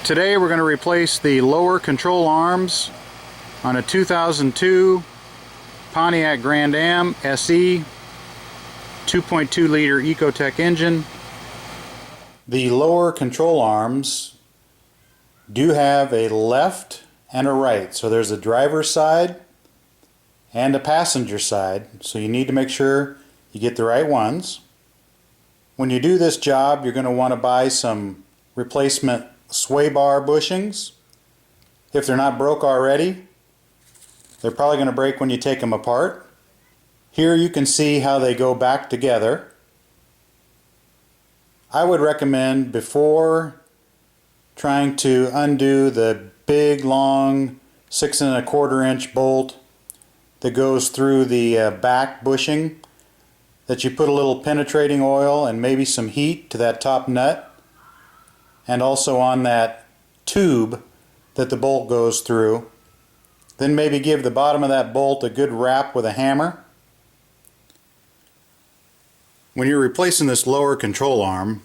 Today we're going to replace the lower control arms on a 2002 Pontiac Grand Am SE 2.2 liter Ecotec engine. The lower control arms do have a left and a right, so there's a driver's side and a passenger side, so you need to make sure you get the right ones. When you do this job, you're going to want to buy some replacement sway bar bushings. If they're not broke already, they're probably going to break when you take them apart. Here you can see how they go back together. I would recommend, before trying to undo the big long 6 1/4 inch bolt that goes through the back bushing, that you put a little penetrating oil and maybe some heat to that top nut, and also on that tube that the bolt goes through. Then maybe give the bottom of that bolt a good rap with a hammer. When you're replacing this lower control arm,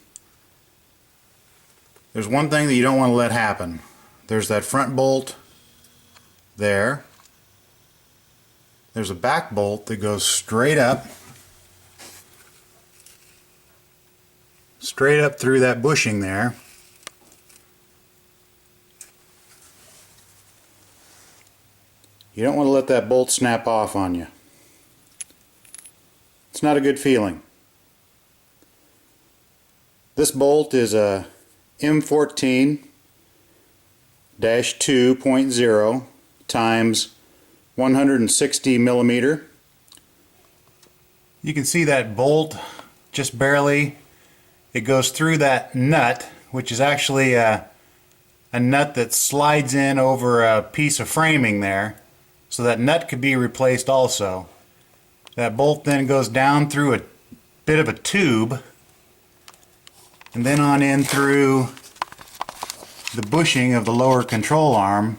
there's one thing that you don't want to let happen. There's that front bolt there. There's a back bolt that goes straight up through that bushing there. You don't want to let that bolt snap off on you. It's not a good feeling. This bolt is a M14-2.0 times 160 millimeter. You can see that bolt just barely. It goes through that nut, which is actually a nut that slides in over a piece of framing there. So that nut could be replaced also. That bolt then goes down through a bit of a tube and then on in through the bushing of the lower control arm,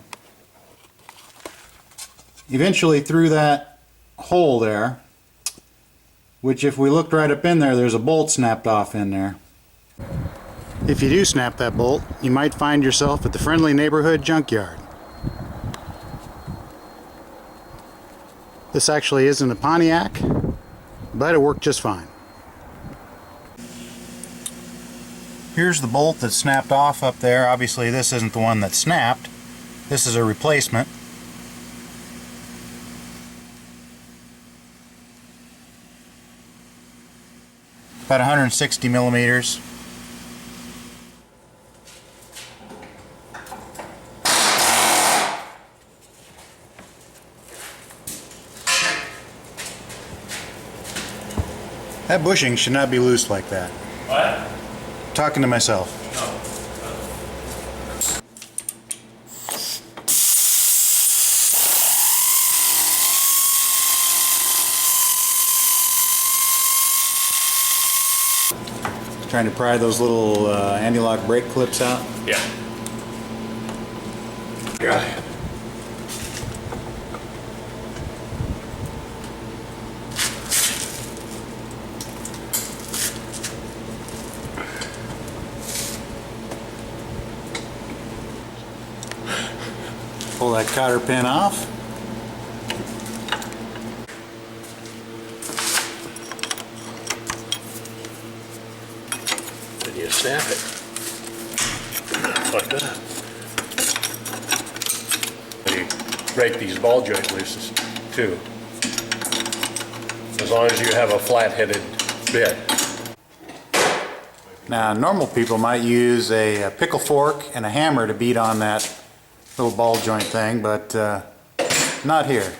eventually through that hole there, which if we looked right up in there, there's a bolt snapped off in there. If you do snap that bolt, you might find yourself at the friendly neighborhood junkyard. This actually isn't a Pontiac, but it worked just fine. Here's the bolt that snapped off up there. Obviously this isn't the one that snapped. This is a replacement. About 160 millimeters. That bushing should not be loose like that. What? Talking to myself. Oh. Trying to pry those little anti-lock brake clips out. Yeah. Got it. Pull that cotter pin off. Then you snap it. Like that. And you break these ball joint looses too. As long as you have a flat-headed bit. Now normal people might use a pickle fork and a hammer to beat on that little ball joint thing, but not here.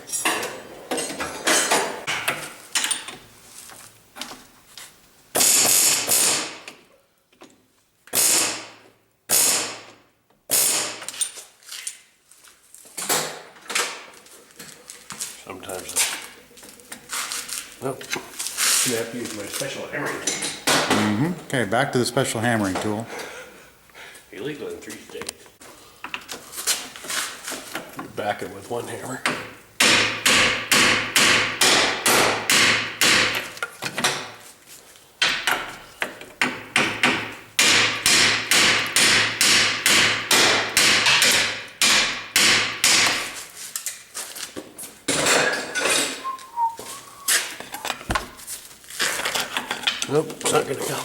Sometimes nope. You have to use my special hammering tool. Okay, back to the special hammering tool. Illegal in 3 states. You back it with one hammer. bolt's not gonna go.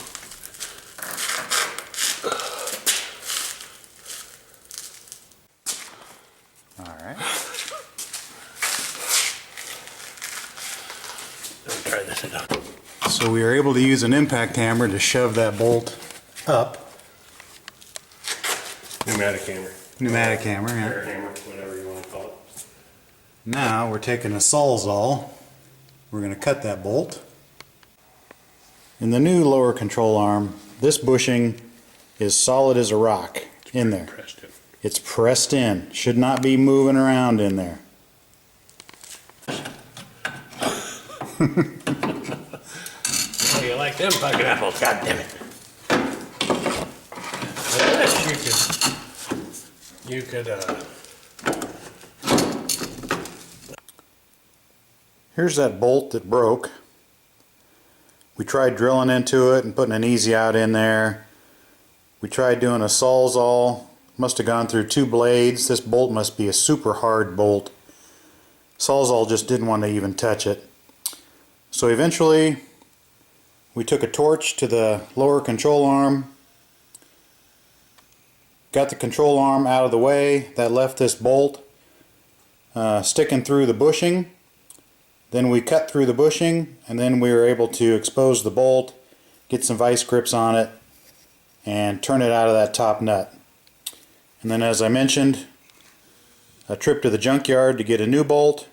Alright. Let me try this again. So we were able to use an impact hammer to shove that bolt up. Pneumatic hammer. Pneumatic hammer, yeah. Air hammer, whatever you want to call it. Now we're taking a Sawzall. We're going to cut that bolt. In the new lower control arm, this bushing is solid as a rock in there. Pressed in. It's pressed in. Should not be moving around in there. Oh, you like them fucking apples? God damn it! I guess you could. Here's that bolt that broke. We tried drilling into it and putting an easy out in there. We tried doing a Sawzall. Must have gone through 2 blades. This bolt must be a super hard bolt. Sawzall just didn't want to even touch it. So eventually we took a torch to the lower control arm, got the control arm out of the way. That left this bolt sticking through the bushing. Then we cut through the bushing, and then we were able to expose the bolt, get some vice grips on it, and turn it out of that top nut. And then, as I mentioned, a trip to the junkyard to get a new bolt,